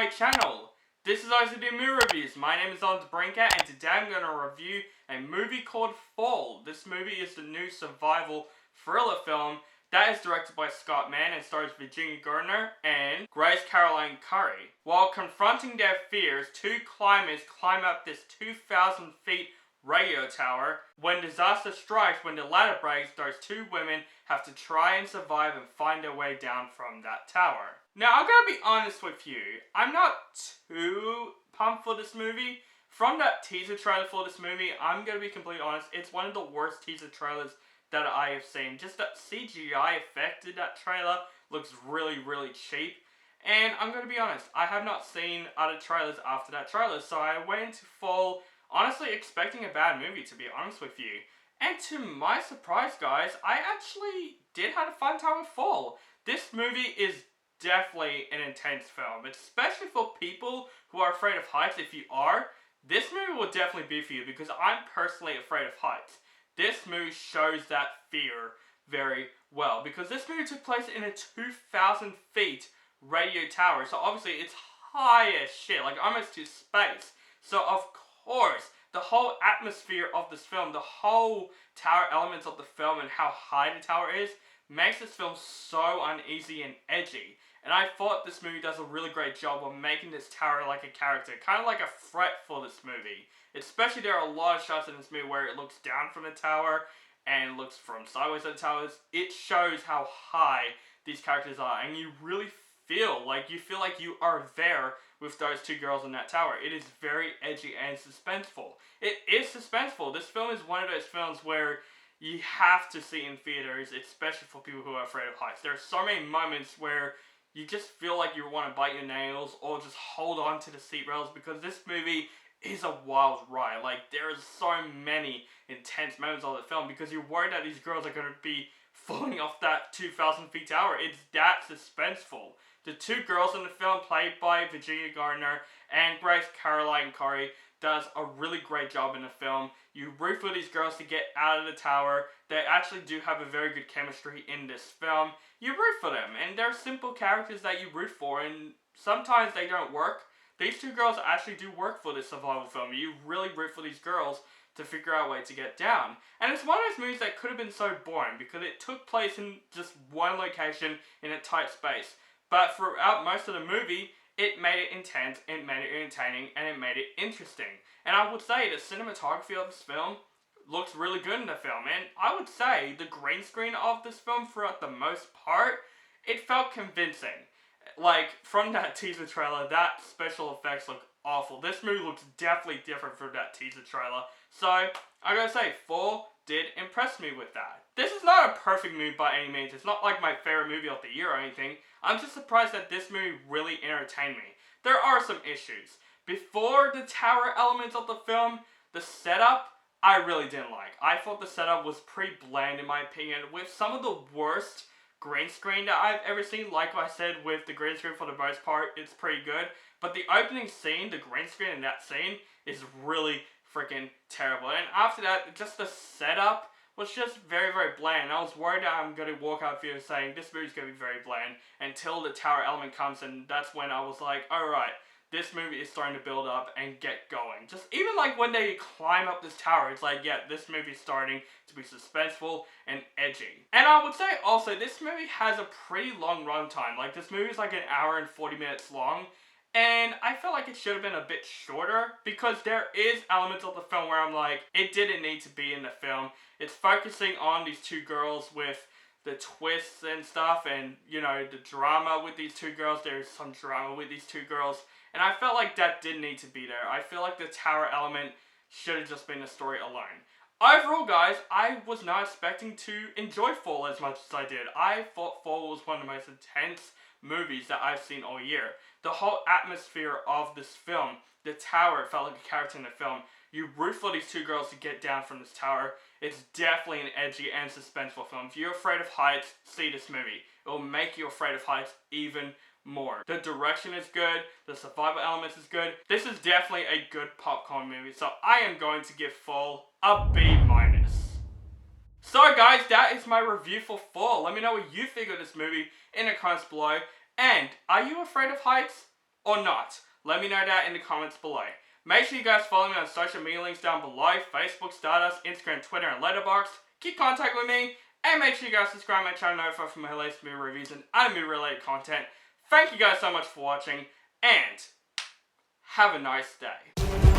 my channel. This is OCD Movie Reviews. My name is Alex Brinker and today I'm going to review a movie called Fall. This movie is the new survival thriller film that is directed by Mann and stars Virginia Gardner and Grace Caroline Currey. While confronting their fears, two climbers climb up this 2,000 feet radio tower. When disaster strikes, when the ladder breaks, those two women have to try and survive and find their way down from that tower. Now, I'm gonna be honest with you, I'm not too pumped for this movie. From that teaser trailer for this movie, I'm gonna be completely honest, it's one of the worst teaser trailers that I have seen. Just that CGI effect in that trailer looks really, really cheap. And I'm gonna be honest, I have not seen other trailers after that trailer, so I went into Fall honestly expecting a bad movie, to be honest with you. And to my surprise, guys, I actually did have a fun time with Fall. This movie is definitely an intense film, especially for people who are afraid of heights. If you are, this movie will definitely be for you, because I'm personally afraid of heights. This movie shows that fear very well, because this movie took place in a 2,000 feet radio tower, so obviously it's high as shit, like almost to space. So of course, the whole atmosphere of this film, the whole tower elements of the film and how high the tower is, makes this film so uneasy and edgy. And I thought this movie does a really great job of making this tower like a character, kind of like a threat for this movie. Especially there are a lot of shots in this movie where it looks down from the tower and looks from sideways at the towers. It shows how high these characters are, and you really feel like you are there with those two girls in that tower. It is very edgy and suspenseful. It is suspenseful. This film is one of those films where you have to see in theaters, especially for people who are afraid of heights. There are so many moments where you just feel like you want to bite your nails or just hold on to the seat rails, because this movie is a wild ride. Like, there is so many intense moments of the film because you're worried that these girls are going to be falling off that 2,000 feet tower. It's that suspenseful. The two girls in the film, played by Virginia Gardner and Grace Caroline Currey, does a really great job in the film. You root for these girls to get out of the tower. They actually do have a very good chemistry in this film. You root for them, and they're simple characters that you root for, and sometimes they don't work. These two girls actually do work for this survival film. You really root for these girls to figure out a way to get down. And it's one of those movies that could have been so boring because it took place in just one location in a tight space. But throughout most of the movie, it made it intense, it made it entertaining, and it made it interesting. And I would say the cinematography of this film looks really good in the film. And I would say the green screen of this film throughout the most part, it felt convincing. Like, from that teaser trailer, that special effects look awful. This movie looks definitely different from that teaser trailer. So, I gotta say, Fall did impress me with that. This is not a perfect movie by any means. It's not like my favorite movie of the year or anything. I'm just surprised that this movie really entertained me. There are some issues. Before the tower elements of the film, the setup, I really didn't like. I thought the setup was pretty bland in my opinion, with some of the worst green screen that I've ever seen. Like I said, with the green screen for the most part, it's pretty good. But the opening scene, the green screen in that scene, is really freaking terrible. And after that, just the setup was just very, very bland. I was worried that I'm going to walk out of here saying this movie's going to be very bland until the tower element comes, and that's when I was like, alright, this movie is starting to build up and get going. Just even like when they climb up this tower, it's like, yeah, this movie's starting to be suspenseful and edgy. And I would say also, this movie has a pretty long runtime. Like, this movie is like an hour and 40 minutes long. And I felt like it should have been a bit shorter, because there is elements of the film where I'm like, it didn't need to be in the film. It's focusing on these two girls with the twists and stuff, and, you know, the drama with these two girls. There's some drama with these two girls. And I felt like that didn't need to be there. I feel like the tower element should have just been the story alone. Overall, guys, I was not expecting to enjoy Fall as much as I did. I thought Fall was one of the most intense movies that I've seen all year. The whole atmosphere of this film, the tower felt like a character in the film. You root for these two girls to get down from this tower. It's definitely an edgy and suspenseful film. If you're afraid of heights, see this movie. It will make you afraid of heights even more. The direction is good, the survival elements is good. This is definitely a good popcorn movie, so I am going to give Fall a B-. So guys, that is my review for Fall. Let me know what you think of this movie in the comments below. And are you afraid of heights? or not? Let me know that in the comments below. Make sure you guys follow me on social media links down below, Facebook, Stardust, Instagram, Twitter, and Letterboxd. Keep contact with me, and make sure you guys subscribe to my channel notified for my latest movie reviews and other movie related content. Thank you guys so much for watching, and have a nice day.